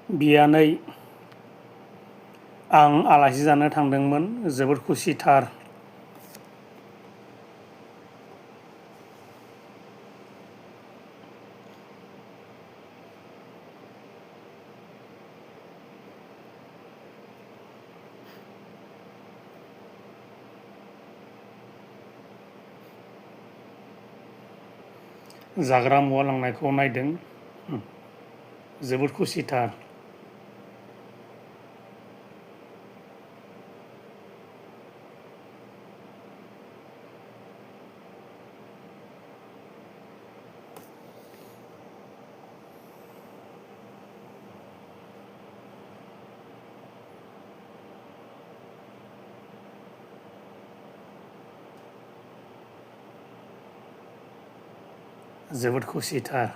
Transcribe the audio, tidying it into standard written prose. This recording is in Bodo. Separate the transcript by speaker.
Speaker 1: बियानै आं आलासि जानो थांदोंमोन जोबोद खुसिथार। जाग्रा मुवा लांनायखौ नायदों जोबोद खुसिथार। जोबोद खुसिथार।